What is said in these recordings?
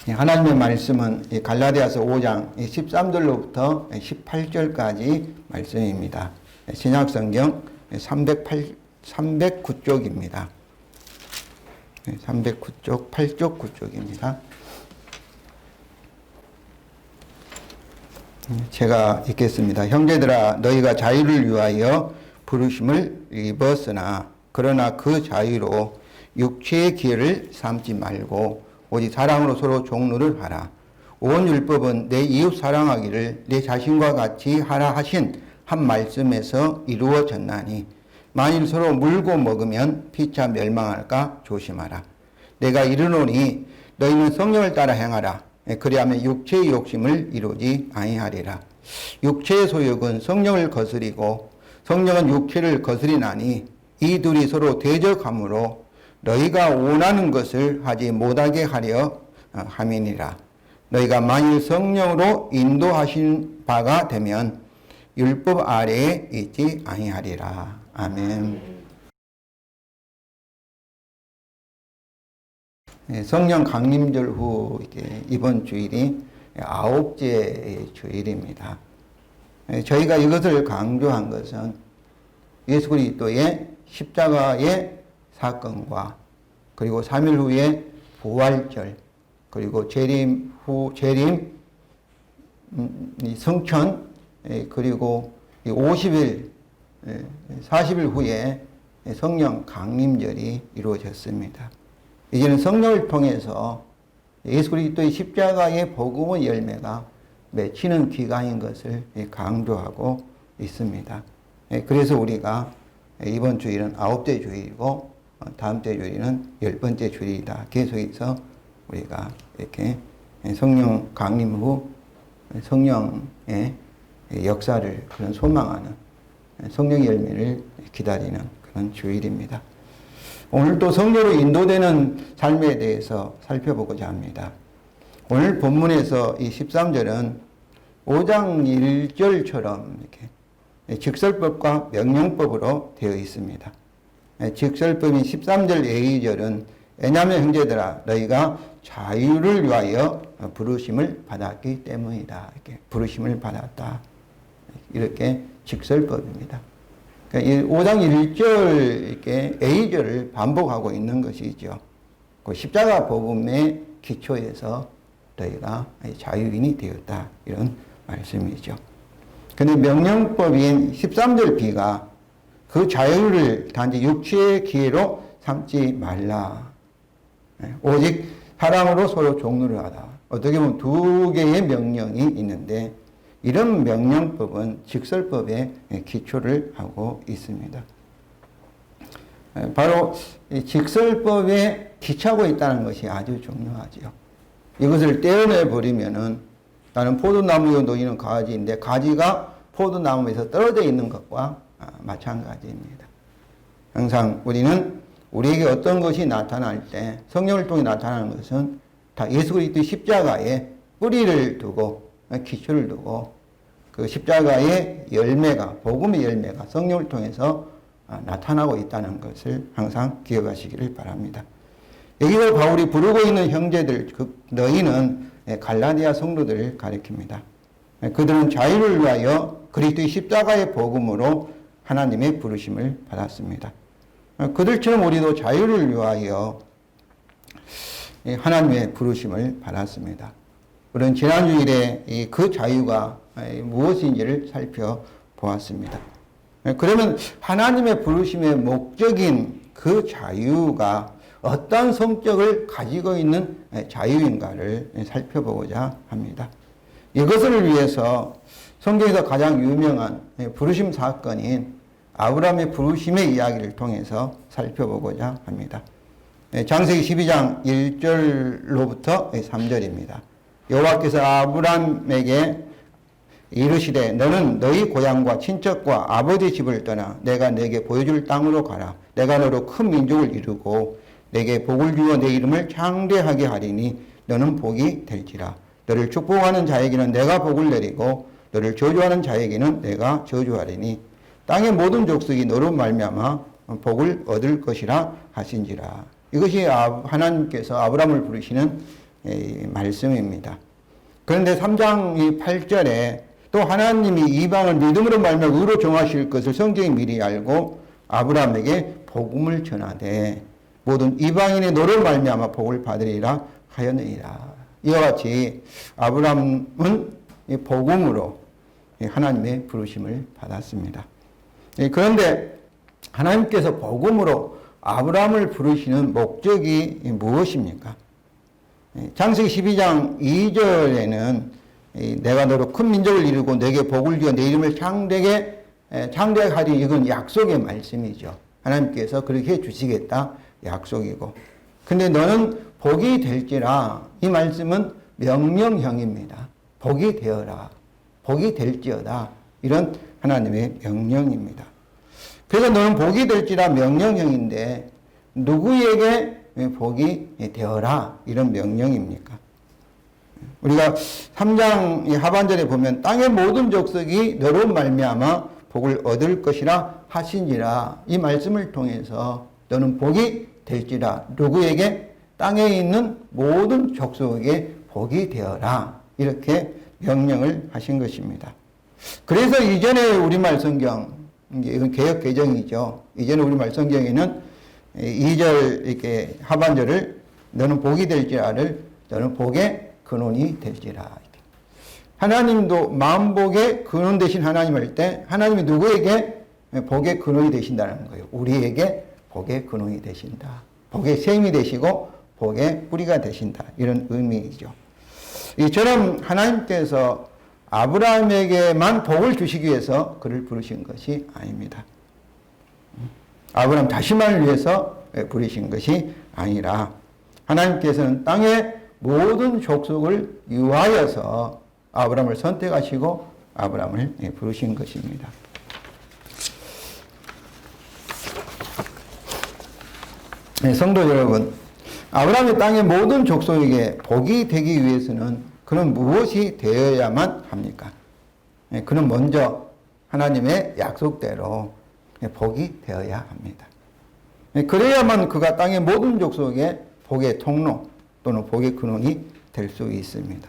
하나님의 말씀은 갈라디아서 5장 13절로부터 18절까지 말씀입니다. 신약성경 309쪽입니다. 309쪽, 8쪽, 9쪽입니다. 제가 읽겠습니다. 형제들아, 너희가 자유를 위하여 부르심을 입었으나 그러나 그 자유로 육체의 기회를 삼지 말고 오직 사랑으로 서로 종로를 하라. 온 율법은 내 이웃 사랑하기를 내 자신과 같이 하라 하신 한 말씀에서 이루어졌나니 만일 서로 물고 먹으면 피차 멸망할까 조심하라. 내가 이르노니 너희는 성령을 따라 행하라. 그리하면 육체의 욕심을 이루지 아니하리라. 육체의 소욕은 성령을 거스리고 성령은 육체를 거스리나니 이 둘이 서로 대적하므로 너희가 원하는 것을 하지 못하게 하려 함이니라. 너희가 만일 성령으로 인도하신 바가 되면 율법 아래에 있지 아니하리라. 아멘. 성령 강림절 후 이번 주일이 9째 주일입니다. 저희가 이것을 강조한 것은 예수 그리스도의 십자가의 사건과 그리고 3일 후에 부활절 그리고 재림 후 성천 그리고 50일 40일 후에 성령 강림절이 이루어졌습니다. 이제는 성령을 통해서 예수 그리스도의 십자가의 복음의 열매가 맺히는 기간인 것을 강조하고 있습니다. 그래서 우리가 이번 주일은 9째 주일이고 다음 주 주일은 10번째 주일이다. 계속해서 우리가 이렇게 성령 강림 후 성령의 역사를 그런 소망하는 성령의 열매를 기다리는 그런 주일입니다. 오늘도 성령으로 인도되는 삶에 대해서 살펴보고자 합니다. 오늘 본문에서 이 13절은 5장 1절처럼 이렇게 직설법과 명령법으로 되어 있습니다. 직설법인 13절 A2절은 왜냐하면 형제들아 너희가 자유를 위하여 부르심을 받았기 때문이다. 이렇게 부르심을 받았다. 이렇게 직설법입니다. 그러니까 5장 1절 이렇게 A절을 반복하고 있는 것이죠. 그 십자가 복음의 기초에서 너희가 자유인이 되었다. 이런 말씀이죠. 그런데 명령법인 13절 B가 그 자유를 단지 육체의 기회로 삼지 말라. 오직 사랑으로 서로 종로를 하라. 어떻게 보면 두 개의 명령이 있는데 이런 명령법은 직설법에 기초를 하고 있습니다. 바로 직설법에 기초하고 있다는 것이 아주 중요하죠. 이것을 떼어내 버리면은 나는 포도나무에 놓이는 가지인데 가지가 포도나무에서 떨어져 있는 것과 마찬가지입니다. 항상 우리는 우리에게 어떤 것이 나타날 때 성령을 통해 나타나는 것은 다 예수 그리스도의 십자가에 뿌리를 두고 기초를 두고 그 십자가의 열매가 복음의 열매가 성령을 통해서 나타나고 있다는 것을 항상 기억하시기를 바랍니다. 여기서 바울이 부르고 있는 형제들 너희는 갈라디아 성도들을 가리킵니다. 그들은 자유를 위하여 그리스도의 십자가의 복음으로 하나님의 부르심을 받았습니다. 그들처럼 우리도 자유를 위하여 하나님의 부르심을 받았습니다. 우리는 지난주일에 그 자유가 무엇인지를 살펴보았습니다. 그러면 하나님의 부르심의 목적인 그 자유가 어떤 성격을 가지고 있는 자유인가를 살펴보고자 합니다. 이것을 위해서 성경에서 가장 유명한 부르심 사건인 아브라함의 부르심의 이야기를 통해서 살펴보고자 합니다. 창세기 12장 1절로부터 3절입니다. 여호와께서 아브라함에게 이르시되 너는 너희 고향과 친척과 아버지 집을 떠나 내가 내게 보여줄 땅으로 가라. 내가 너로 큰 민족을 이루고 내게 복을 주어 내 이름을 창대하게 하리니 너는 복이 될지라. 너를 축복하는 자에게는 내가 복을 내리고 너를 저주하는 자에게는 내가 저주하리니 땅의 모든 족속이 너로 말미암아 복을 얻을 것이라 하신지라. 이것이 하나님께서 아브라함을 부르시는 말씀입니다. 그런데 3장 8절에 또 하나님이 이방을 믿음으로 말미암아 의로 정하실 것을 성경이 미리 알고 아브라함에게 복음을 전하되 모든 이방인의 너로 말미암아 복을 받으리라 하였느니라. 이와 같이 아브라함은 복음으로 하나님의 부르심을 받았습니다. 그런데 하나님께서 복음으로 아브라함을 부르시는 목적이 무엇입니까? 창세기 12장 2절에는 내가 너로 큰 민족을 이루고 내게 복을 주어 내 이름을 창대하게 하리, 이건 약속의 말씀이죠. 하나님께서 그렇게 해주시겠다 약속이고, 근데 너는 복이 될지라, 이 말씀은 명령형입니다. 복이 되어라, 복이 될지어다, 이런 하나님의 명령입니다. 그래서 너는 복이 될지라 명령형인데 누구에게 복이 되어라 이런 명령입니까? 우리가 3장 하반절에 보면 땅의 모든 족속이 너로 말미암아 복을 얻을 것이라 하신지라, 이 말씀을 통해서 너는 복이 될지라, 누구에게? 땅에 있는 모든 족속에게 복이 되어라, 이렇게 명령을 하신 것입니다. 그래서 이전에 우리말 성경, 이건 개역 개정이죠. 이전에 우리말 성경에는 2절 이렇게 하반절을 너는 복이 될지라를 너는 복의 근원이 될지라. 하나님도 만복의 근원 되신 하나님일 때 하나님이 누구에게 복의 근원이 되신다는 거예요. 우리에게 복의 근원이 되신다. 복의 샘이 되시고 복의 뿌리가 되신다. 이런 의미이죠. 이처럼 하나님께서 아브라함에게만 복을 주시기 위해서 그를 부르신 것이 아닙니다. 아브라함 자신만을 위해서 부르신 것이 아니라 하나님께서는 땅의 모든 족속을 위하여서 아브라함을 선택하시고 아브라함을 부르신 것입니다. 성도 여러분, 아브라함이 땅의 모든 족속에게 복이 되기 위해서는 그는 무엇이 되어야만 합니까? 그는 먼저 하나님의 약속대로 복이 되어야 합니다. 그래야만 그가 땅의 모든 족속에 복의 통로 또는 복의 근원이 될 수 있습니다.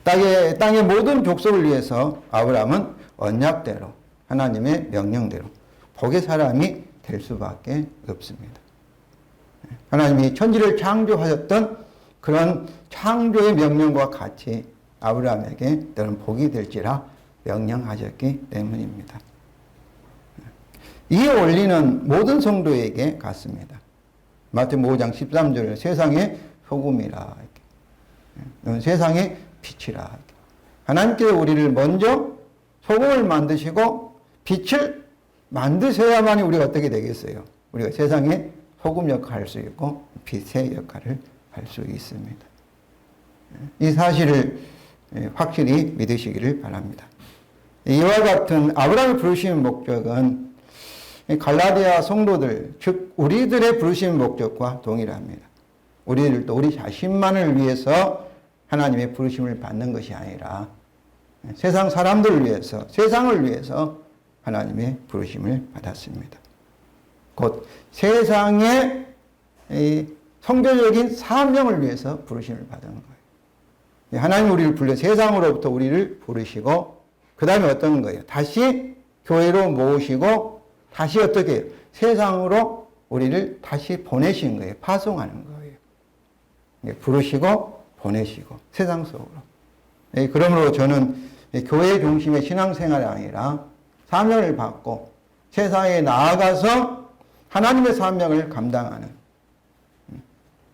땅의 모든 족속을 위해서 아브라함은 언약대로, 하나님의 명령대로 복의 사람이 될 수밖에 없습니다. 하나님이 천지를 창조하셨던 그런 창조의 명령과 같이 아브라함에게 너는 복이 될지라 명령하셨기 때문입니다. 이 원리는 모든 성도에게 같습니다. 마태복음 5장 13절 세상의 소금이라, 너는 세상의 빛이라. 하나님께서 우리를 먼저 소금을 만드시고 빛을 만드셔야만이 우리가 어떻게 되겠어요? 우리가 세상에 소금 역할을 할 수 있고 빛의 역할을 할 수 있습니다. 이 사실을 확실히 믿으시기를 바랍니다. 이와 같은 아브라함을 부르시는 목적은 갈라디아 성도들, 즉 우리들의 부르시는 목적과 동일합니다. 우리들도 우리 자신만을 위해서 하나님의 부르심을 받는 것이 아니라 세상 사람들을 위해서, 세상을 위해서 하나님의 부르심을 받았습니다. 곧 세상의 성교적인 사명을 위해서 부르심을 받은 거예요. 하나님 우리를 불러 세상으로부터 우리를 부르시고 그 다음에 어떤 거예요? 다시 교회로 모으시고 다시 어떻게 해요? 세상으로 우리를 다시 보내신 거예요. 파송하는 거예요. 부르시고 보내시고 세상 속으로. 그러므로 저는 교회 중심의 신앙생활이 아니라 사명을 받고 세상에 나아가서 하나님의 사명을 감당하는,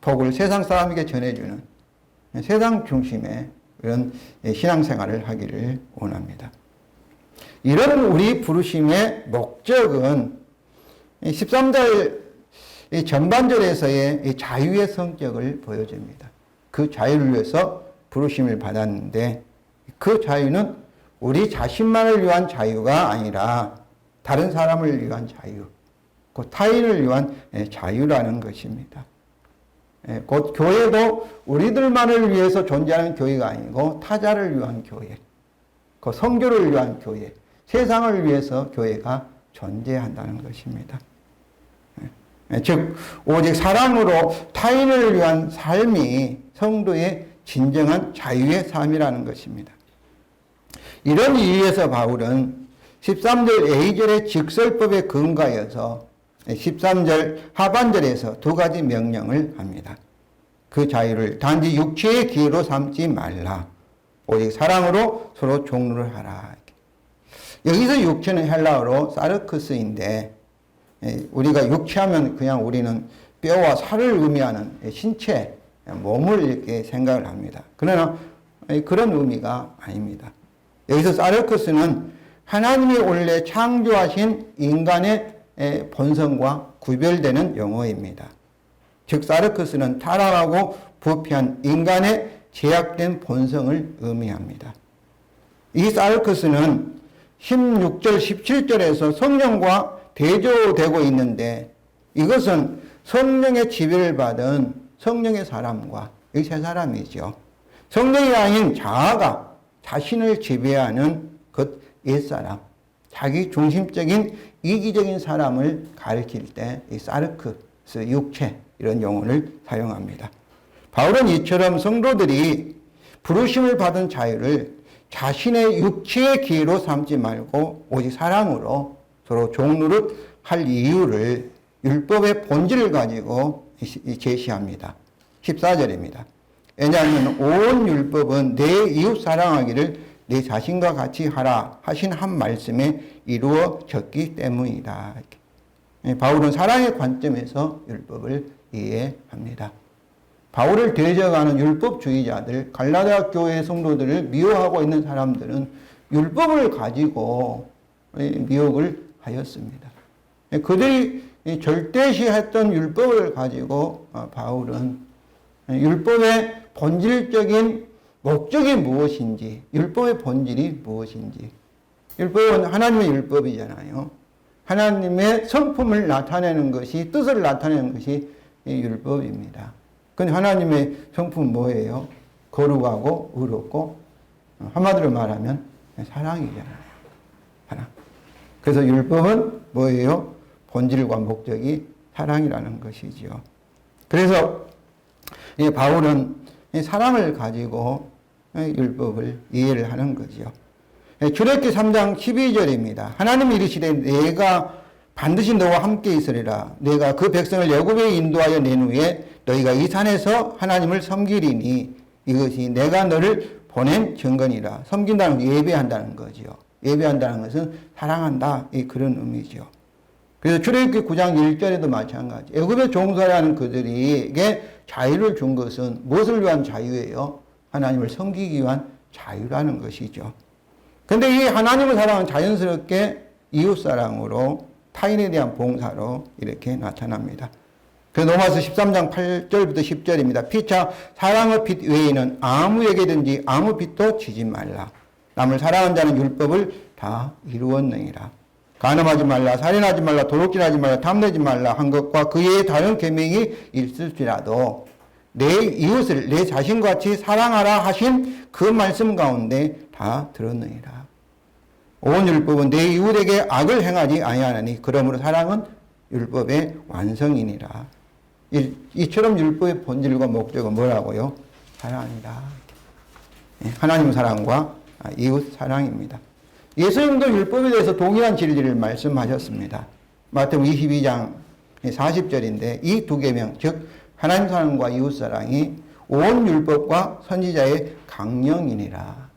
복을 세상 사람에게 전해주는 세상 중심의 그런 신앙생활을 하기를 원합니다. 이런 우리 부르심의 목적은 13절 전반절에서의 자유의 성격을 보여줍니다. 그 자유를 위해서 부르심을 받았는데 그 자유는 우리 자신만을 위한 자유가 아니라 다른 사람을 위한 자유, 곧 타인을 위한 자유라는 것입니다. 곧 교회도 우리들만을 위해서 존재하는 교회가 아니고 타자를 위한 교회, 그 성교를 위한 교회, 세상을 위해서 교회가 존재한다는 것입니다. 즉 오직 사랑으로 타인을 위한 삶이 성도의 진정한 자유의 삶이라는 것입니다. 이런 이유에서 바울은 13절 A절의 직설법에 근거하여서 13절 하반절에서 두 가지 명령을 합니다. 그 자유를 단지 육체의 기회로 삼지 말라. 오직 사랑으로 서로 종로를 하라. 여기서 육체는 헬라어로 사르크스인데 우리가 육체하면 그냥 우리는 뼈와 살을 의미하는 신체, 몸을 이렇게 생각을 합니다. 그러나 그런 의미가 아닙니다. 여기서 사르크스는 하나님이 원래 창조하신 인간의 본성과 구별되는 용어입니다. 즉 사르크스는 타락하고 부패한 인간의 제약된 본성을 의미합니다. 이 사르크스는 16절, 17절에서 성령과 대조되고 있는데 이것은 성령의 지배를 받은 성령의 사람과 이 세 사람이죠. 성령이 아닌 자아가 자신을 지배하는 그 옛사람, 자기 중심적인 이기적인 사람을 가리킬 때 이 사르크스, 육체 이런 용어를 사용합니다. 바울은 이처럼 성도들이 부르심을 받은 자유를 자신의 육체의 기회로 삼지 말고 오직 사랑으로 서로 종노릇 할 이유를 율법의 본질을 가지고 제시합니다. 14절입니다. 왜냐하면 온 율법은 내 이웃 사랑하기를 내 자신과 같이 하라 하신 한 말씀에 이루어졌기 때문이다. 바울은 사랑의 관점에서 율법을 이해합니다. 바울을 대적하는 율법주의자들, 갈라디아 교회 성도들을 미워하고 있는 사람들은 율법을 가지고 미혹을 하였습니다. 그들이 절대시했던 율법을 가지고 바울은 율법의 본질적인 목적이 무엇인지, 율법의 본질이 무엇인지. 율법은 하나님의 율법이잖아요. 하나님의 성품을 나타내는 것이, 뜻을 나타내는 것이 율법입니다. 근데 하나님의 성품은 뭐예요? 거룩하고 의롭고 한마디로 말하면 사랑이잖아요. 사랑. 그래서 율법은 뭐예요? 본질과 목적이 사랑이라는 것이죠. 그래서 바울은 사랑을 가지고 율법을 이해를 하는 거죠. 출애굽기 3장 12절입니다. 하나님이 이르시되 내가 반드시 너와 함께 있으리라. 내가 그 백성을 애굽에 인도하여 낸 후에 너희가 이 산에서 하나님을 섬기리니 이것이 내가 너를 보낸 증거니라. 섬긴다는 건 예배한다는 거죠. 예배한다는 것은 사랑한다. 그런 의미죠. 그래서 출애굽기 9장 1절에도 마찬가지. 애굽에 종살이하는 그들에게 자유를 준 것은 무엇을 위한 자유예요? 하나님을 섬기기 위한 자유라는 것이죠. 근데 이 하나님을 사랑은 자연스럽게 이웃사랑으로 타인에 대한 봉사로 이렇게 나타납니다. 그래서 로마서 13장 8절부터 10절입니다. 피차 사랑의 빛 외에는 아무에게든지 아무 빛도 지지 말라. 남을 사랑한 자는 율법을 다 이루었느니라. 간음하지 말라, 살인하지 말라, 도둑질하지 말라, 탐내지 말라 한 것과 그 외에 다른 계명이 있을지라도 내 이웃을 내 자신같이 사랑하라 하신 그 말씀 가운데 다 들었느니라. 온 율법은 내 이웃에게 악을 행하지 아니하나니 그러므로 사랑은 율법의 완성이니라. 이처럼 율법의 본질과 목적은 뭐라고요? 사랑이다. 하나님 사랑과 이웃 사랑입니다. 예수님도 율법에 대해서 동일한 진리를 말씀하셨습니다. 마태복음 22장 40절인데 이 두 계명, 즉 하나님 사랑과 이웃 사랑이 온 율법과 선지자의 강령이니라.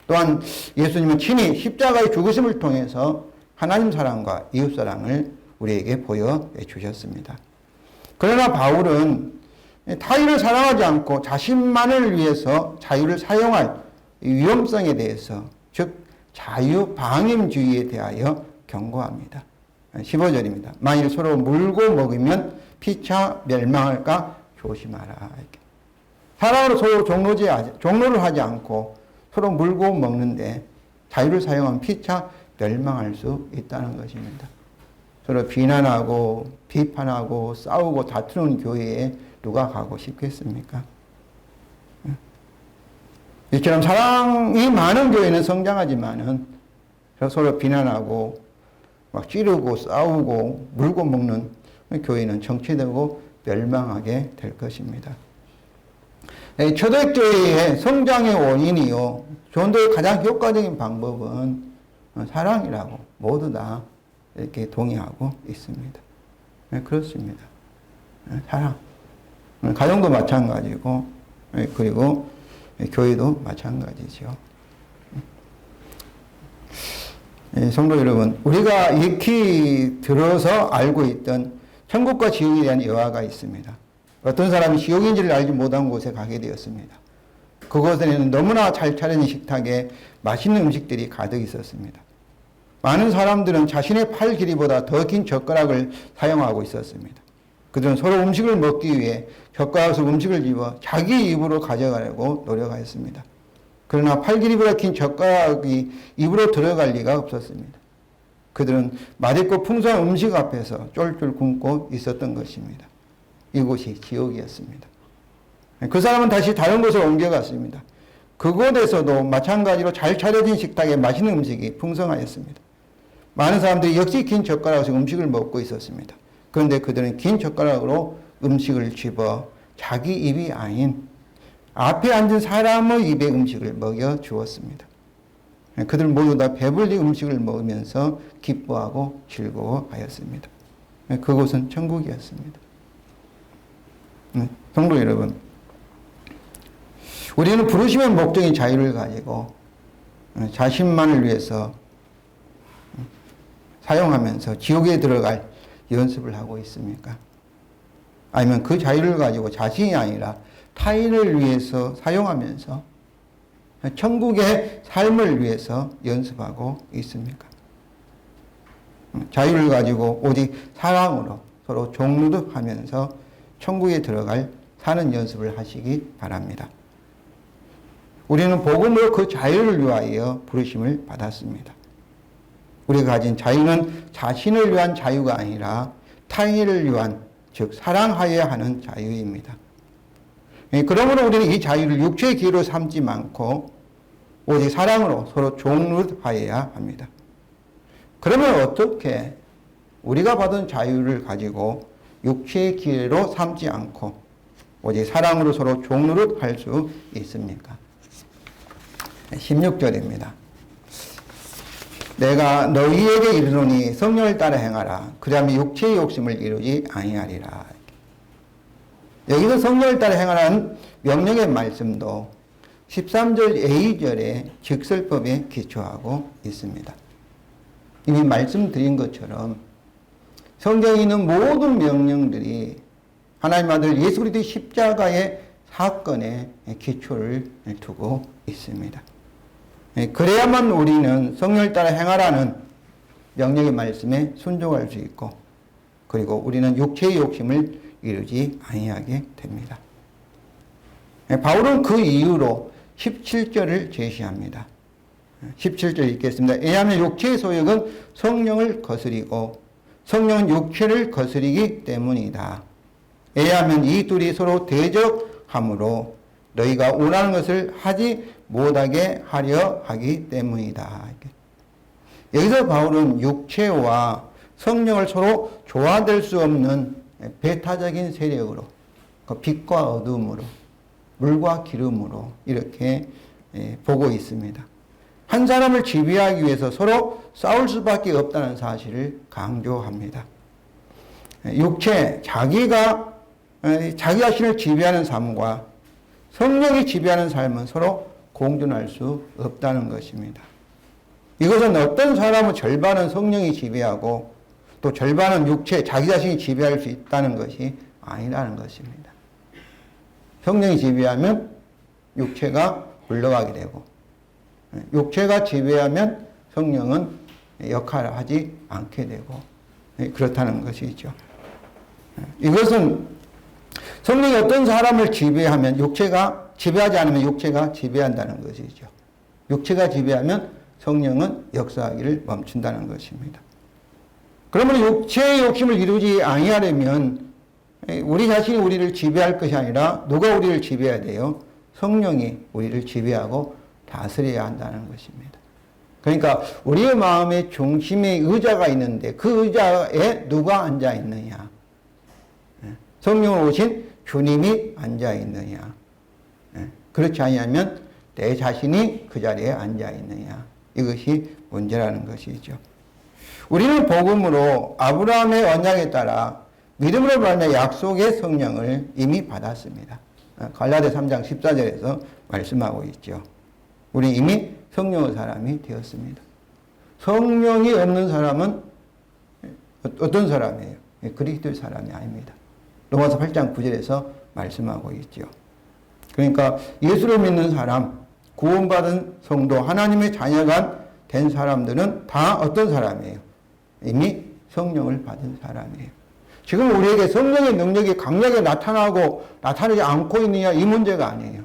또한 예수님은 친히 십자가의 죽으심을 통해서 하나님 사랑과 이웃 사랑을 우리에게 보여주셨습니다. 그러나 바울은 타인을 사랑하지 않고 자신만을 위해서 자유를 사용할 위험성에 대해서, 즉 자유방임주의에 대하여 경고합니다. 15절입니다. 만일 서로 물고 먹으면 피차 멸망할까 조심하라. 사랑으로 서로 종로를 하지 않고 서로 물고 먹는데 자유를 사용하면 피차 멸망할 수 있다는 것입니다. 서로 비난하고 비판하고 싸우고 다투는 교회에 누가 가고 싶겠습니까? 이처럼 사랑이 많은 교회는 성장하지만은 서로 비난하고 막 찌르고 싸우고 물고 먹는 교회는 정체되고 멸망하게 될 것입니다. 초대교회의 성장의 원인이요. 전도의 가장 효과적인 방법은 사랑이라고 모두 다 이렇게 동의하고 있습니다. 그렇습니다. 사랑. 가정도 마찬가지고, 그리고 교회도 마찬가지죠. 성도 여러분, 우리가 익히 들어서 알고 있던 천국과 지옥에 대한 예화가 있습니다. 어떤 사람이 지옥인지를 알지 못한 곳에 가게 되었습니다. 그곳에는 너무나 잘 차려진 식탁에 맛있는 음식들이 가득 있었습니다. 많은 사람들은 자신의 팔 길이보다 더 긴 젓가락을 사용하고 있었습니다. 그들은 서로 음식을 먹기 위해 젓가락에서 음식을 집어 자기 입으로 가져가려고 노력하였습니다. 그러나 팔 길이보다 긴 젓가락이 입으로 들어갈 리가 없었습니다. 그들은 맛있고 풍성한 음식 앞에서 쫄쫄 굶고 있었던 것입니다. 이곳이 지옥이었습니다. 그 사람은 다시 다른 곳으로 옮겨갔습니다. 그곳에서도 마찬가지로 잘 차려진 식탁에 맛있는 음식이 풍성하였습니다. 많은 사람들이 역시 긴 젓가락에서 음식을 먹고 있었습니다. 그런데 그들은 긴 젓가락으로 음식을 집어 자기 입이 아닌 앞에 앉은 사람의 입에 음식을 먹여 주었습니다. 그들 모두 다 배불리 음식을 먹으면서 기뻐하고 즐거워하였습니다. 그곳은 천국이었습니다. 성도 여러분, 우리는 부르심의 목적인 자유를 가지고 자신만을 위해서 사용하면서 지옥에 들어갈 연습을 하고 있습니까? 아니면 그 자유를 가지고 자신이 아니라 타인을 위해서 사용하면서 천국의 삶을 위해서 연습하고 있습니까? 자유를 가지고 오직 사랑으로 서로 종노릇하면서 천국에 들어갈 사는 연습을 하시기 바랍니다. 우리는 복음으로 그 자유를 위하여 부르심을 받았습니다. 우리가 가진 자유는 자신을 위한 자유가 아니라 타인을 위한, 즉 사랑하여야 하는 자유입니다. 그러므로 우리는 이 자유를 육체의 기회로 삼지 않고 오직 사랑으로 서로 종노릇하여야 합니다. 그러면 어떻게 우리가 받은 자유를 가지고 육체의 기회로 삼지 않고 오직 사랑으로 서로 종노릇할 수 있습니까? 16절입니다. 내가 너희에게 이르노니 성령을 따라 행하라. 그리하면 육체의 욕심을 이루지 아니하리라. 여기서 성령을 따라 행하라는 명령의 말씀도 13절 A절의 직설법에 기초하고 있습니다. 이미 말씀드린 것처럼 성경에 있는 모든 명령들이 하나님 아들 예수 그리스도의 십자가의 사건에 기초를 두고 있습니다. 그래야만 우리는 성령을 따라 행하라는 명령의 말씀에 순종할 수 있고, 그리고 우리는 육체의 욕심을 이루지 아니하게 됩니다. 바울은 그 이유로 17절을 제시합니다. 17절 읽겠습니다. 왜냐하면 육체의 소욕은 성령을 거스리고 성령은 육체를 거스리기 때문이다. 왜냐하면 이 둘이 서로 대적하므로 너희가 원하는 것을 하지 못하게 하려 하기 때문이다. 여기서 바울은 육체와 성령을 서로 조화될 수 없는 배타적인 세력으로, 빛과 어둠으로, 물과 기름으로 이렇게 보고 있습니다. 한 사람을 지배하기 위해서 서로 싸울 수밖에 없다는 사실을 강조합니다. 육체, 자기가 자기 자신을 지배하는 삶과 성령이 지배하는 삶은 서로 공존할 수 없다는 것입니다. 이것은 어떤 사람은 절반은 성령이 지배하고 또 절반은 육체, 자기 자신이 지배할 수 있다는 것이 아니라는 것입니다. 성령이 지배하면 육체가 물러가게 되고, 육체가 지배하면 성령은 역할을 하지 않게 되고, 그렇다는 것이죠. 이것은 성령이 어떤 사람을 지배하면 육체가 지배하지 않으면 육체가 지배한다는 것이죠. 육체가 지배하면 성령은 역사하기를 멈춘다는 것입니다. 그러면 육체의 욕심을 이루지 아니하려면 우리 자신이 우리를 지배할 것이 아니라 누가 우리를 지배해야 돼요? 성령이 우리를 지배하고 다스려야 한다는 것입니다. 그러니까 우리의 마음의 중심에 의자가 있는데 그 의자에 누가 앉아 있느냐? 성령으로 오신 주님이 앉아 있느냐? 그렇지 아니하면 내 자신이 그 자리에 앉아 있느냐. 이것이 문제라는 것이죠. 우리는 복음으로 아브라함의 언약에 따라 믿음으로 말하는 약속의 성령을 이미 받았습니다. 갈라디아 3장 14절에서 말씀하고 있죠. 우리 이미 성령의 사람이 되었습니다. 성령이 없는 사람은 어떤 사람이에요? 그리스도의 사람이 아닙니다. 로마서 8장 9절에서 말씀하고 있죠. 그러니까 예수를 믿는 사람, 구원받은 성도, 하나님의 자녀가 된 사람들은 다 어떤 사람이에요? 이미 성령을 받은 사람이에요. 지금 우리에게 성령의 능력이 강하게 나타나고 나타나지 않고 있느냐 이 문제가 아니에요.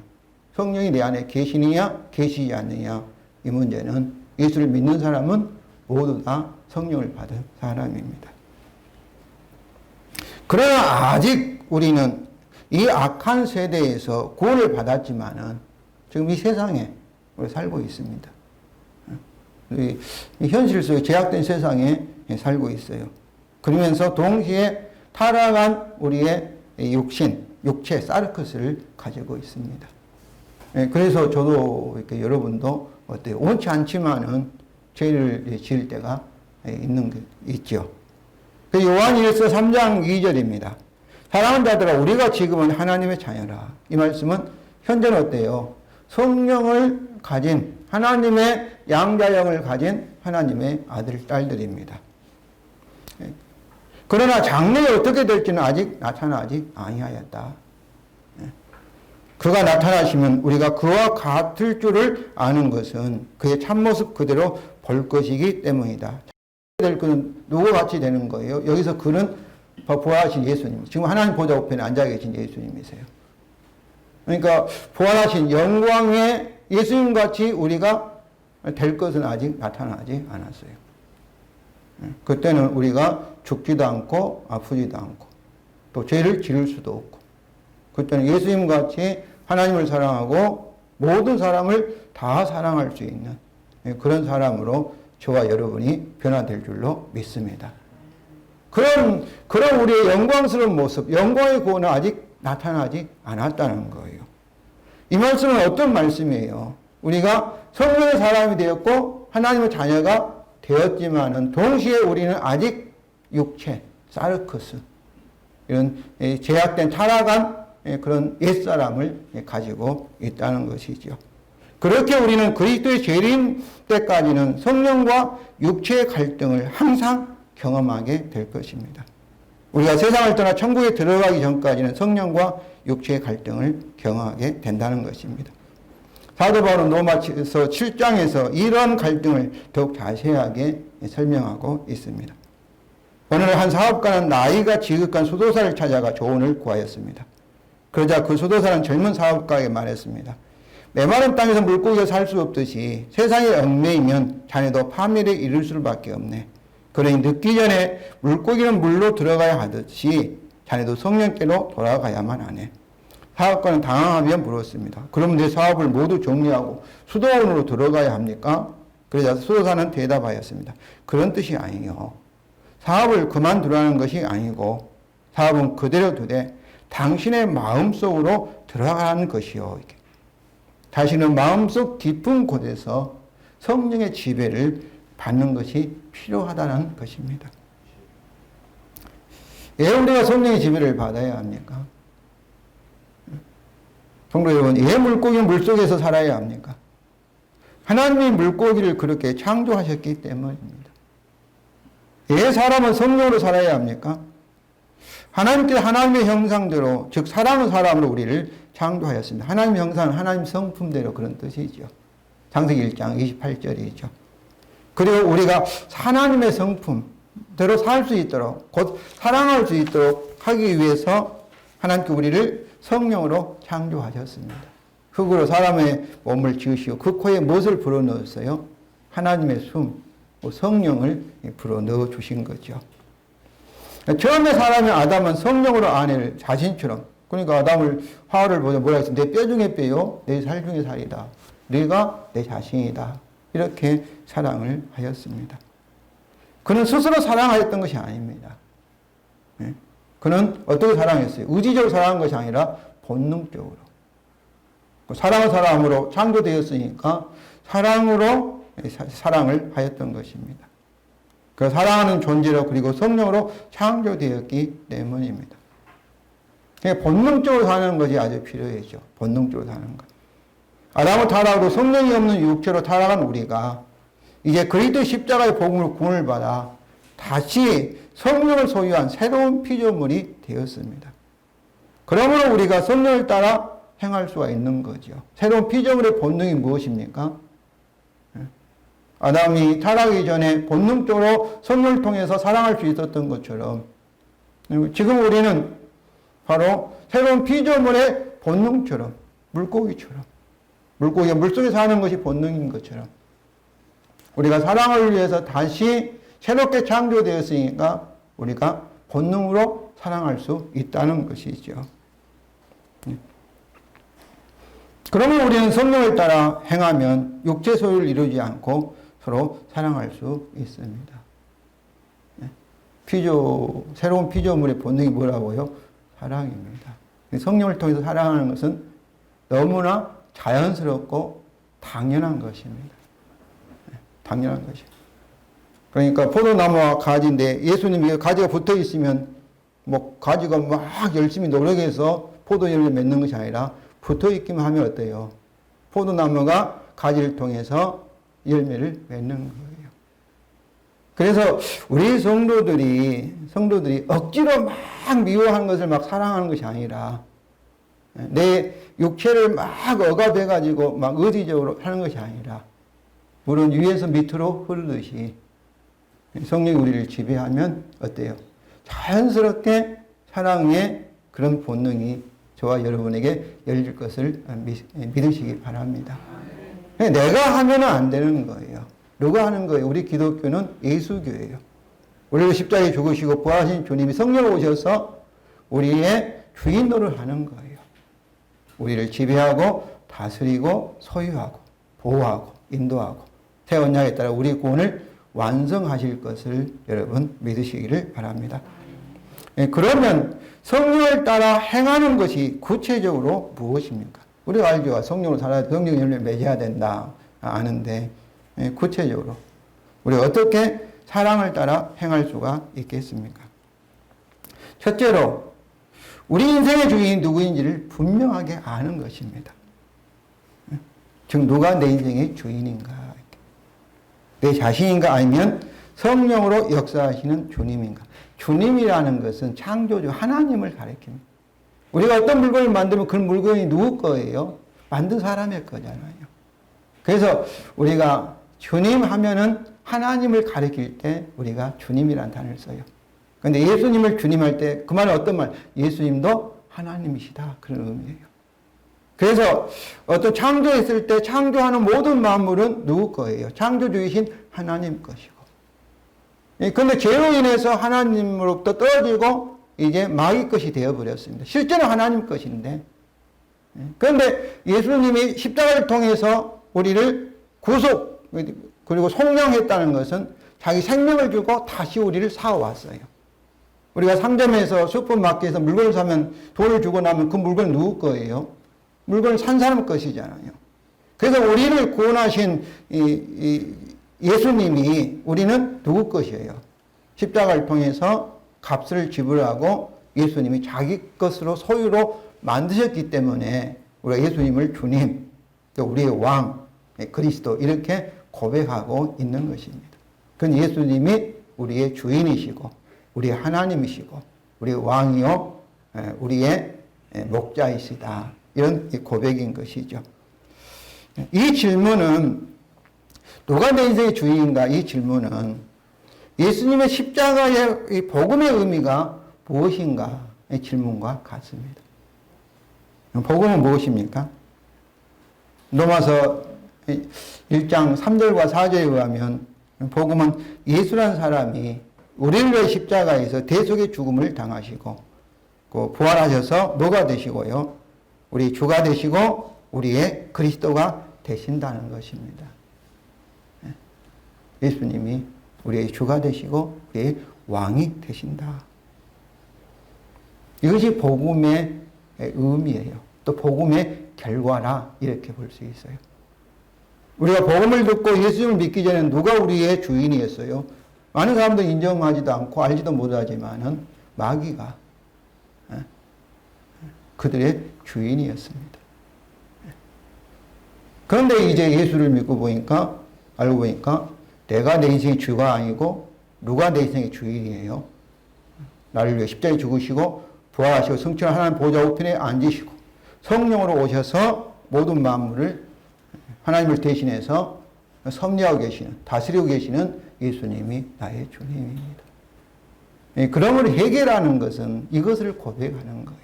성령이 내 안에 계시느냐 계시지 않느냐 이 문제는 예수를 믿는 사람은 모두 다 성령을 받은 사람입니다. 그러나 아직 우리는 이 악한 세대에서 구원을 받았지만은 지금 이 세상에 우리 살고 있습니다. 이 현실 속에 제약된 세상에 살고 있어요. 그러면서 동시에 타락한 우리의 육체, 사르크스를 가지고 있습니다. 그래서 저도 이렇게 여러분도 어때요? 원치 않지만은 죄를 지을 때가 있는 게 있죠. 그 요한일서 3장 2절입니다. 사랑하는 자들아 우리가 지금은 하나님의 자녀라. 이 말씀은 현재는 어때요? 성령을 가진 하나님의 양자형을 가진 하나님의 아들, 딸들입니다. 그러나 장래에 어떻게 될지는 아직 나타나지 아니하였다. 그가 나타나시면 우리가 그와 같을 줄을 아는 것은 그의 참모습 그대로 볼 것이기 때문이다. 될 그는 누구 같이 되는 거예요? 여기서 그는 부활하신 예수님. 지금 하나님 보좌 우편에 앉아 계신 예수님이세요. 그러니까 부활하신 영광의 예수님 같이 우리가 될 것은 아직 나타나지 않았어요. 그때는 우리가 죽지도 않고 아프지도 않고 또 죄를 지을 수도 없고 그때는 예수님 같이 하나님을 사랑하고 모든 사람을 다 사랑할 수 있는 그런 사람으로 저와 여러분이 변화될 줄로 믿습니다. 그런 우리의 영광스러운 모습, 영광의 구원은 아직 나타나지 않았다는 거예요. 이 말씀은 어떤 말씀이에요? 우리가 성령의 사람이 되었고 하나님의 자녀가 되었지만은 동시에 우리는 아직 육체, 사르크스 이런 제약된 타락한 그런 옛사람을 가지고 있다는 것이죠. 그렇게 우리는 그리스도의 재림 때까지는 성령과 육체의 갈등을 항상 경험하게 될 것입니다. 우리가 세상을 떠나 천국에 들어가기 전까지는 성령과 육체의 갈등을 경험하게 된다는 것입니다. 사도 바울은 로마서 7장에서 이러한 갈등을 더욱 자세하게 설명하고 있습니다. 오늘 한 사업가는 나이가 지극한 수도사를 찾아가 조언을 구하였습니다. 그러자 그 수도사는 젊은 사업가에게 말했습니다. 메마른 땅에서 물고기가 살 수 없듯이 세상에 얽매이면 자네도 파멸에 이를 수밖에 없네. 그러니 늦기 전에 물고기는 물로 들어가야 하듯이 자네도 성령께로 돌아가야만 하네. 사업가는 당황하며 물었습니다. 그럼 내 사업을 모두 정리하고 수도원으로 들어가야 합니까? 그러자 수도사는 대답하였습니다. 그런 뜻이 아니요. 사업을 그만두라는 것이 아니고 사업은 그대로 두되 당신의 마음속으로 들어가는 것이요. 이렇게. 자신은 마음속 깊은 곳에서 성령의 지배를 받는 것이 필요하다는 것입니다. 왜 우리가 성령의 지배를 받아야 합니까? 성도 여러분, 왜 물고기는 물속에서 살아야 합니까? 하나님이 물고기를 그렇게 창조하셨기 때문입니다. 왜 사람은 성령으로 살아야 합니까? 하나님께서 하나님의 형상대로, 즉 사랑하는 사람으로 우리를 창조하였습니다. 하나님의 형상은 하나님 성품대로 그런 뜻이죠. 창세기 1장 28절이죠. 그리고 우리가 하나님의 성품대로 살 수 있도록, 곧 사랑할 수 있도록 하기 위해서 하나님께 우리를 성령으로 창조하셨습니다. 흙으로 사람의 몸을 지으시고 그 코에 무엇을 불어넣었어요? 하나님의 숨, 성령을 불어넣어 주신 거죠. 처음에 사람이 아담은 성령으로 아내를 자신처럼, 그러니까 아담을 하와를 보자 뭐라 했어? 내 뼈 중에 뼈요, 내 살 중에 살이다. 네가 내 자신이다. 이렇게 사랑을 하였습니다. 그는 스스로 사랑하였던 것이 아닙니다. 그는 어떻게 사랑했어요? 의지적으로 사랑한 것이 아니라 본능적으로. 사랑으로 창조되었으니까 사랑으로 사랑을 하였던 것입니다. 그 사랑하는 존재로 그리고 성령으로 창조되었기 때문입니다. 본능적으로 사는 것이 아주 필요하죠. 본능적으로 사는 것. 아담을 타락으로 성령이 없는 육체로 타락한 우리가 이제 그리스도 십자가의 복음으로 구원을 받아 다시 성령을 소유한 새로운 피조물이 되었습니다. 그러므로 우리가 성령을 따라 행할 수가 있는 거죠. 새로운 피조물의 본능이 무엇입니까? 아담이 타락하기 전에 본능적으로 성령을 통해서 사랑할 수 있었던 것처럼 지금 우리는 바로 새로운 피조물의 본능처럼 물고기가 물속에 사는 것이 본능인 것처럼 우리가 사랑을 위해서 다시 새롭게 창조되었으니까 우리가 본능으로 사랑할 수 있다는 것이죠. 그러면 우리는 성령을 따라 행하면 육체 소유를 이루지 않고 서로 사랑할 수 있습니다. 새로운 피조물의 본능이 뭐라고요? 사랑입니다. 성령을 통해서 사랑하는 것은 너무나 자연스럽고 당연한 것입니다. 당연한 것이에요. 그러니까 포도나무와 가지인데 예수님이 가지가 붙어 있으면 가지가 막 열심히 노력해서 포도열매를 맺는 것이 아니라 붙어 있기만 하면 어때요? 포도나무가 가지를 통해서 열매를 맺는 거예요. 그래서 우리 성도들이 억지로 막 미워하는 것을 막 사랑하는 것이 아니라 내 육체를 막 억압해가지고 막 의지적으로 하는 것이 아니라 물은 위에서 밑으로 흐르듯이 성령이 우리를 지배하면 어때요? 자연스럽게 사랑의 그런 본능이 저와 여러분에게 열릴 것을 믿으시기 바랍니다. 내가 하면 안 되는 거예요. 누가 하는 거예요? 우리 기독교는 예수교예요. 우리를 십자가에 죽으시고 부활하신 주님이 성령으로 오셔서 우리의 주인 노릇을 하는 거예요. 우리를 지배하고 다스리고 소유하고 보호하고 인도하고 새 언약에 따라 우리 구원을 완성하실 것을 여러분 믿으시기를 바랍니다. 그러면 성령을 따라 행하는 것이 구체적으로 무엇입니까? 우리가 알죠. 성령으로 살아야 성령 열매 맺어야 된다 아는데 구체적으로 우리가 어떻게 사랑을 따라 행할 수가 있겠습니까? 첫째로 우리 인생의 주인이 누구인지를 분명하게 아는 것입니다. 즉 누가 내 인생의 주인인가? 내 자신인가 아니면 성령으로 역사하시는 주님인가? 주님이라는 것은 창조주 하나님을 가리킵니다. 우리가 어떤 물건을 만들면 그 물건이 누구 거예요? 만든 사람의 거잖아요. 그래서 우리가 주님 하면은 하나님을 가리킬 때 우리가 주님이라는 단어를 써요. 그런데 예수님을 주님 할 때 그 말은 어떤 말? 예수님도 하나님이시다. 그런 의미예요. 그래서 어떤 창조했을 때 창조하는 모든 만물은 누구 거예요? 창조주이신 하나님 것이고. 그런데 죄로 인해서 하나님으로부터 떨어지고 이제 마귀 것이 되어버렸습니다. 실제는 하나님 것인데. 그런데 예수님이 십자가를 통해서 우리를 구속 그리고 속량했다는 것은 자기 생명을 주고 다시 우리를 사와왔어요. 우리가 상점에서 슈퍼마켓에서 물건을 사면 돈을 주고 나면 그 물건은 누구 거예요? 물건을 산 사람 것이잖아요. 그래서 우리를 구원하신 예수님이 우리는 누구 것이에요? 십자가를 통해서 값을 지불하고 예수님이 자기 것으로 소유로 만드셨기 때문에 우리가 예수님을 주님, 또 우리의 왕, 그리스도 이렇게 고백하고 있는 것입니다. 그건 예수님이 우리의 주인이시고 우리의 하나님이시고 우리의 왕이요 우리의 목자이시다. 이런 고백인 것이죠. 이 질문은 누가 내 인생의 주인인가? 이 질문은 예수님의 십자가의 이 복음의 의미가 무엇인가? 이 질문과 같습니다. 복음은 무엇입니까? 로마서 1장 3절과 4절에 의하면 복음은 예수라는 사람이 우리를 위해 십자가에서 대속의 죽음을 당하시고 부활하셔서 뭐가 되시고요? 우리 주가 되시고 우리의 그리스도가 되신다는 것입니다. 예수님이 우리의 주가 되시고 우리의 왕이 되신다. 이것이 복음의 의미예요. 또 복음의 결과라 이렇게 볼 수 있어요. 우리가 복음을 듣고 예수님을 믿기 전에 누가 우리의 주인이었어요? 많은 사람들 인정하지도 않고 알지도 못하지만은 마귀가 그들의 주인이었습니다. 그런데 이제 예수를 믿고 보니까 알고 보니까 내가 내 인생의 주가 아니고 누가 내 인생의 주인이에요. 나를 위해 십자가에 죽으시고 부활하시고 성취한 하나님 보좌 우편에 앉으시고 성령으로 오셔서 모든 만물을 하나님을 대신해서 섭리하고 계시는, 다스리고 계시는 예수님이 나의 주님입니다. 그러므로 회개라는 것은 이것을 고백하는 거예요.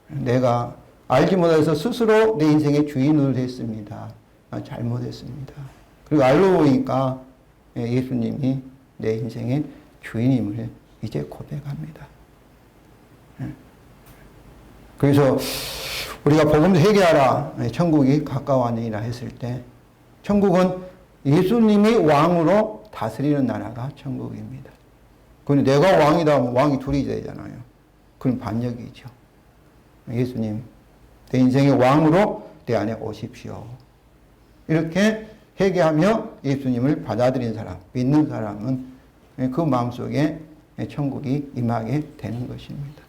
내가 알지 못해서 스스로 내 인생의 주인으로 됐습니다. 잘못했습니다. 그리고 알고 보니까 예수님이 내 인생의 주인임을 이제 고백합니다. 그래서 우리가 복음을 회개하라, 천국이 가까워하느니라 했을 때 천국은 예수님이 왕으로 다스리는 나라가 천국입니다. 그런데 내가 왕이다 하면 왕이 둘이 되잖아요. 그건 반역이죠. 예수님, 내 인생의 왕으로 내 안에 오십시오. 이렇게 회개하며 예수님을 받아들인 사람, 믿는 사람은 그 마음속에 천국이 임하게 되는 것입니다.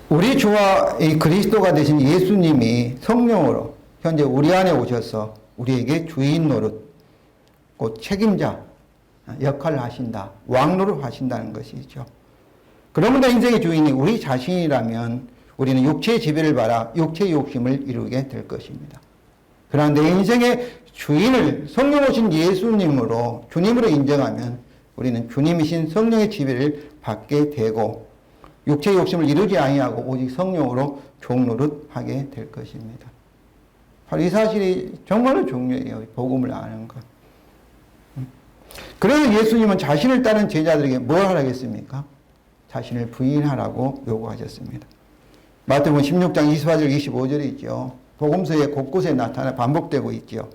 우리 주와 이 그리스도가 되신 예수님이 성령으로 현재 우리 안에 오셔서 우리에게 주인 노릇, 곧 책임자 역할을 하신다. 왕 노릇 하신다는 것이죠. 그러면 내 인생의 주인이 우리 자신이라면 우리는 육체의 지배를 받아 육체의 욕심을 이루게 될 것입니다. 그러나 내 인생의 주인을 성령 오신 예수님으로 주님으로 인정하면 우리는 주님이신 성령의 지배를 받게 되고 육체의 욕심을 이루지 아니하고 오직 성령으로 종노릇하게 될 것입니다. 바로 이 사실이 정말로 중요해요. 복음을 아는 것. 그래서 예수님은 자신을 따른 제자들에게 뭘 하라겠습니까? 자신을 부인하라고 요구하셨습니다. 마태복음 16장 24절 25절에 있죠. 복음서에 곳곳에 나타나 반복되고 있죠.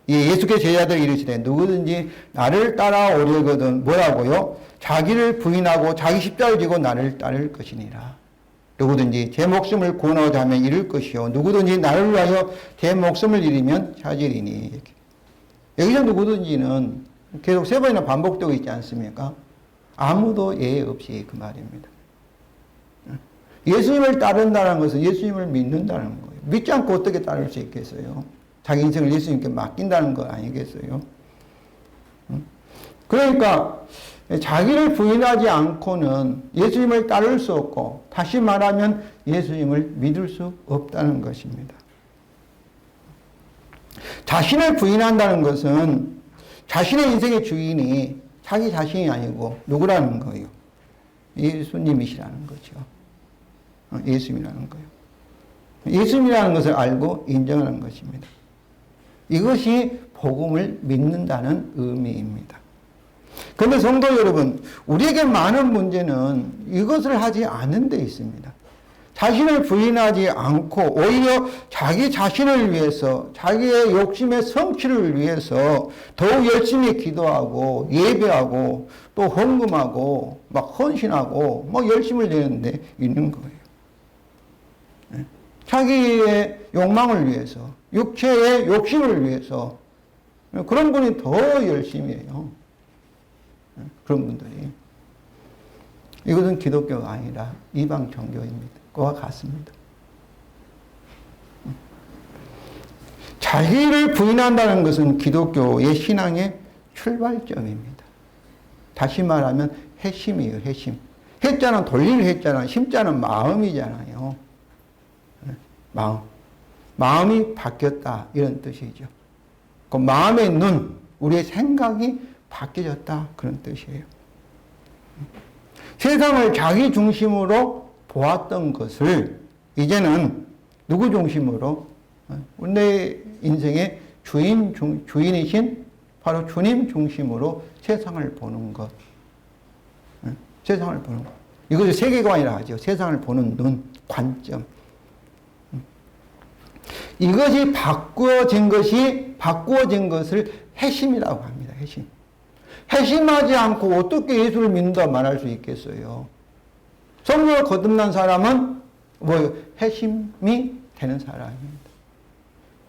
예수께서 제자들에게 이르시되 누구든지 나를 따라오려거든 뭐라고요? 자기를 부인하고 자기 십자가를 지고 나를 따를 것이니라. 누구든지 제 목숨을 구원하고자 하면 잃을 것이요 누구든지 나를 위하여 제 목숨을 잃으면 찾으리니. 여기서 누구든지는 계속 세 번이나 반복되고 있지 않습니까? 아무도 예외 없이 그 말입니다. 예수님을 따른다는 것은 예수님을 믿는다는 거예요. 믿지 않고 어떻게 따를 수 있겠어요? 자기 인생을 예수님께 맡긴다는 거 아니겠어요? 그러니까 자기를 부인하지 않고는 예수님을 따를 수 없고 다시 말하면 예수님을 믿을 수 없다는 것입니다. 자신을 부인한다는 것은 자신의 인생의 주인이 자기 자신이 아니고 누구라는 거예요? 예수님이시라는 거죠. 예수님이라는 거예요. 예수님이라는 것을 알고 인정하는 것입니다. 이것이 복음을 믿는다는 의미입니다. 그런데 성도 여러분, 우리에게 많은 문제는 이것을 하지 않은 데 있습니다. 자신을 부인하지 않고 오히려 자기 자신을 위해서 자기의 욕심의 성취를 위해서 더욱 열심히 기도하고 예배하고 또 헌금하고 막 헌신하고 막 열심을 내는 데 있는 거예요. 자기의 욕망을 위해서 육체의 욕심을 위해서 그런 분이 더 열심히 해요. 그런 분들이. 이것은 기독교가 아니라 이방 종교입니다. 그와 같습니다. 자기를 부인한다는 것은 기독교의 신앙의 출발점입니다. 다시 말하면 핵심이에요. 핵심. 해자는 돌릴 해자는 심자는 마음이잖아요. 마음. 마음이 바뀌었다 이런 뜻이죠. 그 마음의 눈, 우리의 생각이 바뀌어졌다 그런 뜻이에요. 세상을 자기 중심으로 보았던 것을 이제는 누구 중심으로? 내 인생의 주인이신 바로 주님 중심으로 세상을 보는 것. 세상을 보는 것. 이것을 세계관이라 하죠. 세상을 보는 눈, 관점. 이것이 바꾸어진 것을 핵심이라고 합니다. 핵심. 핵심하지 않고 어떻게 예수를 믿는다 말할 수 있겠어요? 성령을 거듭난 사람은 뭐 회심이 되는 사람입니다.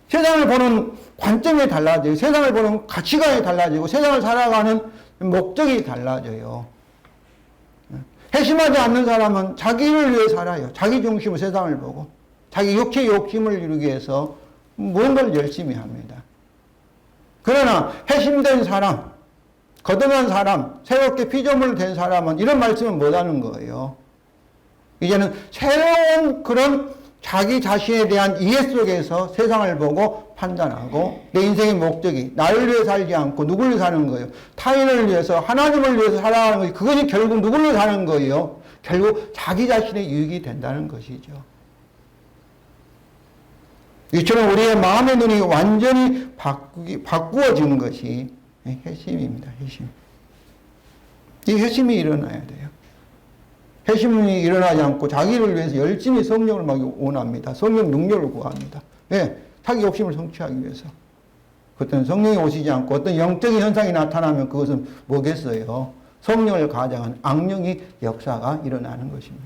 세상을 보는 관점이 달라져요. 세상을 보는 가치관이 달라지고 세상을 살아가는 목적이 달라져요. 회심하지 않는 사람은 자기를 위해 살아요. 자기 중심으로 세상을 보고 자기 육체의 욕심을 이루기 위해서 무언가를 열심히 합니다. 그러나 회심된 사람, 거듭난 사람, 새롭게 피조물 된 사람은 이런 말씀을 못하는 거예요. 이제는 새로운 그런 자기 자신에 대한 이해 속에서 세상을 보고 판단하고 내 인생의 목적이 나를 위해 살지 않고 누구를 위해 사는 거예요. 타인을 위해서 하나님을 위해서 살아가는 것이 그것이 결국 누구를 위해 사는 거예요. 결국 자기 자신의 유익이 된다는 것이죠. 이처럼 우리의 마음의 눈이 완전히 바꾸어지는 것이 회심입니다. 회심. 이 회심이 일어나야 돼요. 회심이 일어나지 않고 자기를 위해서 열심히 성령을 막 원합니다. 성령 능력을 구합니다. 예, 자기 욕심을 성취하기 위해서. 그때는 성령이 오시지 않고 어떤 영적인 현상이 나타나면 그것은 뭐겠어요? 성령을 가장한 악령의 역사가 일어나는 것입니다.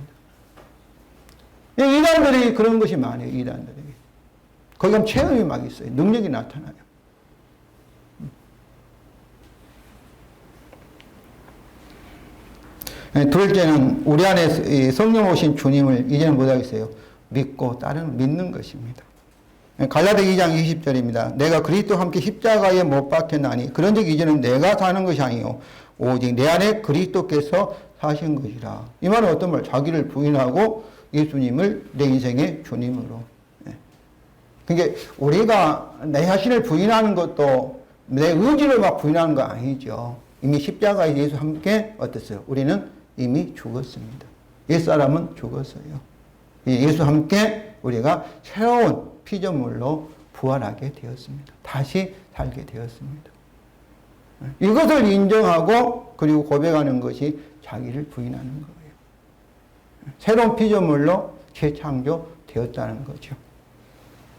이단들이 그런 것이 많아요. 이단들이. 거기 가면 체험이 막 있어요. 능력이 나타나요. 둘째는 우리 안에 성령 오신 주님을 이제는 못하겠어요. 믿고 믿는 것입니다. 갈라디아 2장 20절입니다. 내가 그리스도와 함께 십자가에 못 박혔나니 그런즉 이제는 내가 사는 것이 아니요 오직 내 안에 그리스도께서 사신 것이라. 이 말은 어떤 말? 자기를 부인하고 예수님을 내 인생의 주님으로. 그러니까 우리가 내 자신을 부인하는 것도 내 의지를 막 부인하는 거 아니죠. 이미 십자가에 예수 함께 어땠어요? 우리는 이미 죽었습니다. 옛사람은 죽었어요. 예수 함께 우리가 새로운 피조물로 부활하게 되었습니다. 다시 살게 되었습니다. 이것을 인정하고 그리고 고백하는 것이 자기를 부인하는 거예요. 새로운 피조물로 재창조되었다는 거죠.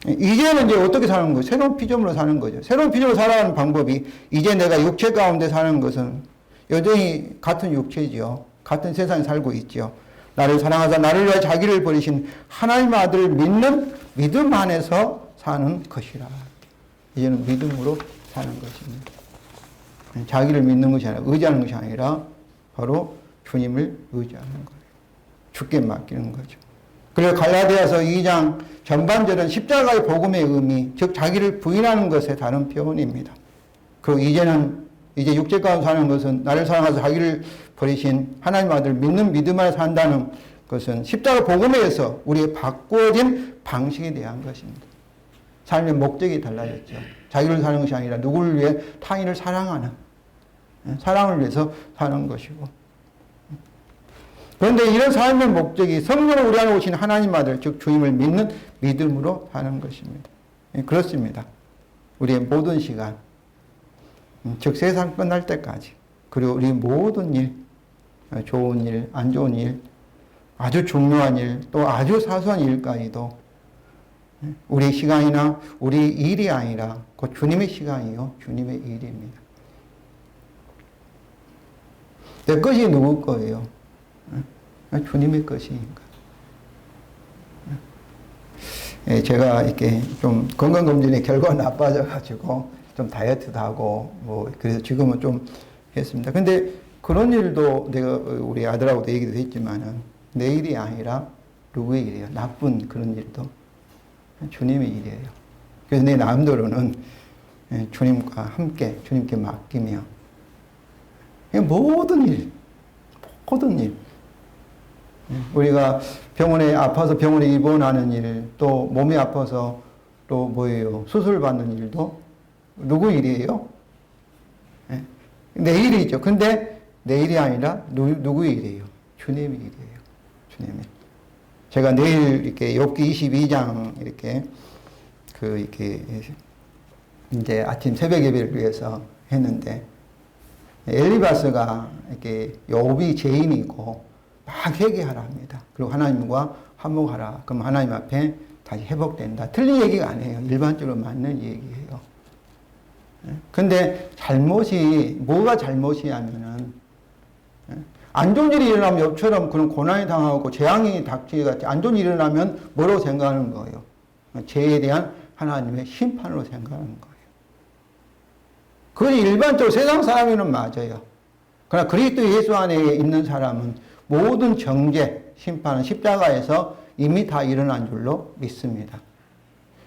이제는 이제 어떻게 사는 거예요? 새로운 피조물로 사는 거죠. 새로운 피조물로 살아가는 방법이 이제 내가 육체 가운데 사는 것은 여전히 같은 육체죠. 같은 세상에 살고 있죠. 나를 사랑하사 나를 위하여 자기를 버리신 하나님의 아들을 믿는 믿음 안에서 사는 것이라. 이제는 믿음으로 사는 것입니다. 자기를 믿는 것이 아니라 의지하는 것이 아니라 바로 주님을 의지하는 거예요. 주께 맡기는 거죠. 그래서 갈라디아서 2장 전반절은 십자가의 복음의 의미, 즉 자기를 부인하는 것의 다른 표현입니다. 그리고 이제 육체 가운데 사는 것은 나를 사랑하사 자기를 버리신 하나님 아들 믿는 믿음 안에 산다는 것은 십자가 복음에 의해서 우리의 바꾸어진 방식에 대한 것입니다. 삶의 목적이 달라졌죠. 자기를 사는 것이 아니라 누구를 위해 타인을 사랑하는 사랑을 위해서 사는 것이고. 그런데 이런 삶의 목적이 성령을 우리 안에 오신 하나님 아들 즉 주님을 믿는 믿음으로 사는 것입니다. 그렇습니다. 우리의 모든 시간 즉 세상 끝날 때까지 그리고 우리 모든 일 좋은 일, 안 좋은 일, 아주 중요한 일, 또 아주 사소한 일까지도 우리 시간이나 우리 일이 아니라 곧 주님의 시간이요 주님의 일입니다. 내 것이 누구 거예요? 주님의 것이니까. 제가 이렇게 좀 건강검진의 결과가 나빠져가지고 좀 다이어트도 하고 뭐 그래서 지금은 좀 했습니다. 근데 그런 일도 내가 우리 아들하고도 얘기도 했지만은 내 일이 아니라 누구의 일이에요? 나쁜 그런 일도 주님의 일이에요. 그래서 내 마음대로는 주님과 함께 주님께 맡기며 모든 일 우리가 병원에 아파서 병원에 입원하는 일, 또 몸이 아파서 또 뭐예요? 수술 받는 일도 누구 일이에요? 내 일이죠. 근데 내 일이 아니라 누구의 일이에요? 주님의 일이에요. 주님의. 제가 내일 이렇게 욥기 22장 이렇게 이제 아침 새벽 예배를 위해서 했는데 엘리바스가 이렇게 욥이 죄인이고 막 회개하라 합니다. 그리고 하나님과 화목하라. 그럼 하나님 앞에 다시 회복된다. 틀린 얘기가 아니에요. 일반적으로 맞는 얘기예요. 근데 뭐가 잘못이냐면은 안 좋은 일이 일어나면 옆처럼 그런 고난이 당하고 재앙이 닥치기가 안 좋은 일이 일어나면 뭐라고 생각하는 거예요? 죄에 대한 하나님의 심판으로 생각하는 거예요. 그것이 일반적으로 세상 사람에는 맞아요. 그러나 그리스도 예수 안에 있는 사람은 모든 정죄, 심판은 십자가에서 이미 다 일어난 줄로 믿습니다.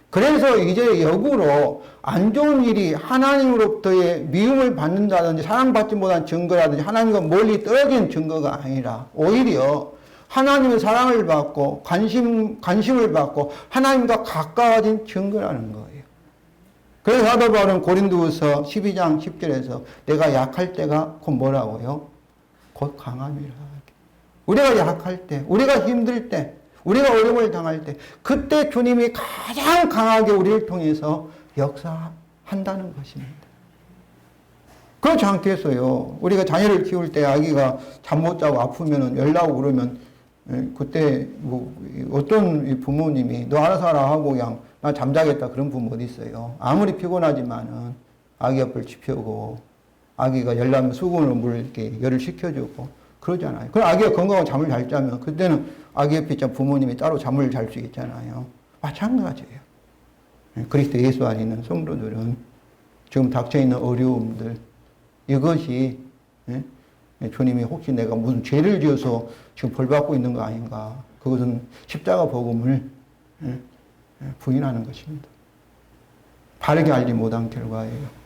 그래서 이제 역으로 안 좋은 일이 하나님으로부터의 미움을 받는다든지 사랑받지 못한 증거라든지 하나님과 멀리 떨어진 증거가 아니라 오히려 하나님의 사랑을 받고 관심을 받고 하나님과 가까워진 증거라는 거예요. 그래서 사도 바울은 고린도후서 12장 10절에서 내가 약할 때가 곧 뭐라고요? 곧 강함이라. 우리가 약할 때, 우리가 힘들 때, 우리가 어려움을 당할 때 그때 주님이 가장 강하게 우리를 통해서 역사한다는 것입니다. 그렇지 않겠어요. 우리가 자녀를 키울 때 아기가 잠 못 자고 아프면 연락 오고 그러면 그때 뭐 어떤 부모님이 너 알아서 하라 하고 그냥 나 잠자겠다 그런 부모 어디 있어요. 아무리 피곤하지만은 아기 옆을 지펴고 아기가 열나면 수건으로 물 이렇게 열을 식혀주고 그러잖아요. 그럼 아기가 건강하고 잠을 잘 자면 그때는 아기 옆에 있던 부모님이 따로 잠을 잘 수 있잖아요. 마찬가지예요. 그리스도 예수 안에 있는 성도들은 지금 닥쳐있는 어려움들 이것이 주님이 혹시 내가 무슨 죄를 지어서 지금 벌 받고 있는 거 아닌가. 그것은 십자가 복음을 부인하는 것입니다. 바르게 알지 못한 결과예요.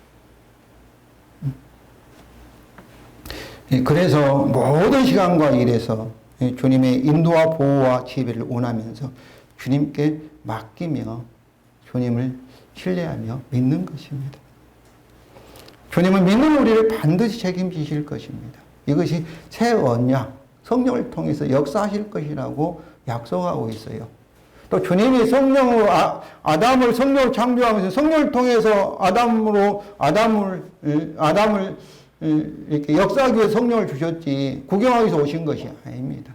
그래서 모든 시간과 일에서 주님의 인도와 보호와 지혜를 원하면서 주님께 맡기며 주님을 신뢰하며 믿는 것입니다. 주님은 믿는 우리를 반드시 책임지실 것입니다. 이것이 새 언약, 성령을 통해서 역사하실 것이라고 약속하고 있어요. 또 주님이 성령으로 아담을 성령으로 창조하면서 성령을 통해서 아담을 이렇게 역사하기 위해 성령을 주셨지 구경하기 위해서 오신 것이 아닙니다.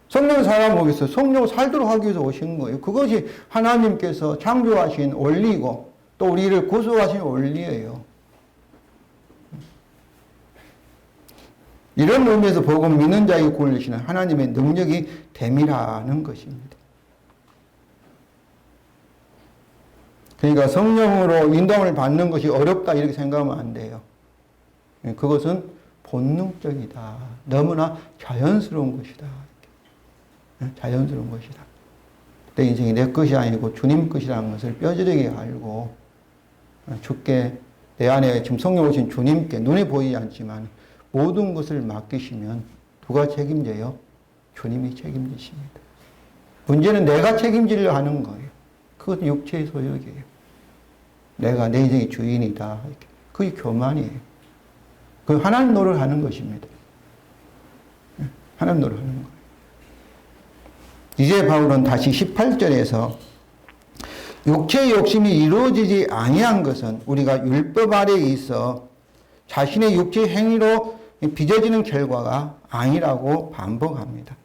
성령 사람 오겠어요. 성령 살도록 하기 위해서 오신 거예요. 그것이 하나님께서 창조하신 원리고 또 우리를 구속하신 원리예요. 이런 의미에서 복음 믿는 자에게 구원을 주시는 하나님의 능력이 됨이라는 것입니다. 그러니까 성령으로 인도함을 받는 것이 어렵다 이렇게 생각하면 안 돼요. 그것은 본능적이다. 너무나 자연스러운 것이다. 자연스러운 것이다. 내 인생이 내 것이 아니고 주님 것이라는 것을 뼈저리게 알고 주께 내 안에 지금 성령 오신 주님께 눈에 보이지 않지만 모든 것을 맡기시면 누가 책임져요? 주님이 책임지십니다. 문제는 내가 책임지려 하는 거예요. 그것은 육체의 소욕이에요. 내가 내 인생의 주인이다. 그게 교만이에요. 그 하나님 노릇을 하는 것입니다. 하나님 노릇을 하는 거예요. 이제 바울은 다시 18절에서 육체의 욕심이 이루어지지 아니한 것은 우리가 율법 아래에 있어 자신의 육체의 행위로 빚어지는 결과가 아니라고 반복합니다.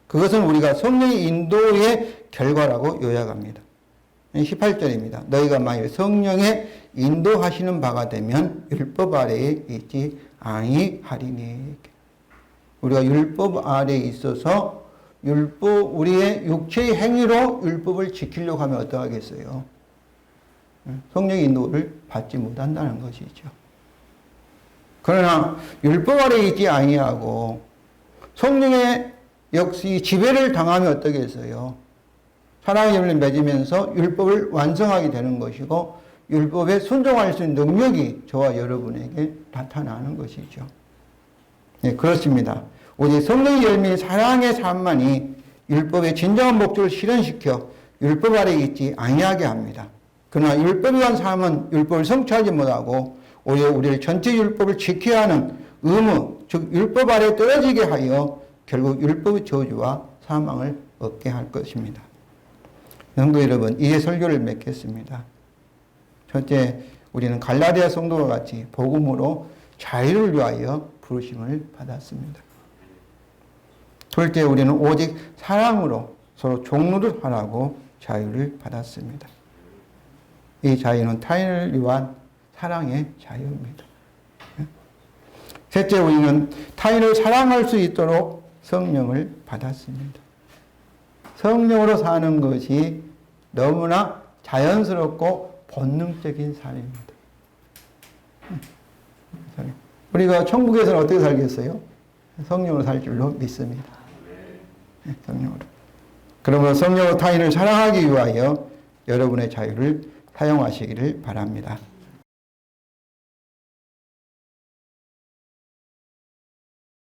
그것은 우리가 성령의 인도의 결과라고 요약합니다. 18절입니다. 너희가 만일 성령의 인도하시는 바가 되면 율법 아래에 있지 아니하리니. 우리가 율법 아래에 있어서 우리의 육체의 행위로 율법을 지키려고 하면 어떡하겠어요? 성령의 인도를 받지 못한다는 것이죠. 그러나 율법 아래에 있지 아니하고 성령의 역시 지배를 당하면 어떻겠어요? 사랑의 열매를 맺으면서 율법을 완성하게 되는 것이고 율법에 순종할 수 있는 능력이 저와 여러분에게 나타나는 것이죠. 네, 그렇습니다. 오직 성령의 열매인 사랑의 삶만이 율법의 진정한 목적을 실현시켜 율법 아래에 있지 아니하게 합니다. 그러나 율법에 관한 삶은 율법을 성취하지 못하고 오히려 우리를 전체 율법을 지켜야 하는 의무, 즉 율법 아래에 떨어지게 하여 결국 율법의 저주와 사망을 얻게 할 것입니다. 성도 여러분, 이제 설교를 맺겠습니다. 첫째, 우리는 갈라디아 성도와 같이 복음으로 자유를 위하여 부르심을 받았습니다. 둘째, 우리는 오직 사랑으로 서로 종로를 하라고 자유를 받았습니다. 이 자유는 타인을 위한 사랑의 자유입니다. 셋째, 우리는 타인을 사랑할 수 있도록 성령을 받았습니다. 성령으로 사는 것이 너무나 자연스럽고 본능적인 삶입니다. 우리가 천국에서는 어떻게 살겠어요? 성령으로 살 줄로 믿습니다. 성령으로. 그러므로 성령으로 타인을 사랑하기 위하여 여러분의 자유를 사용하시기를 바랍니다.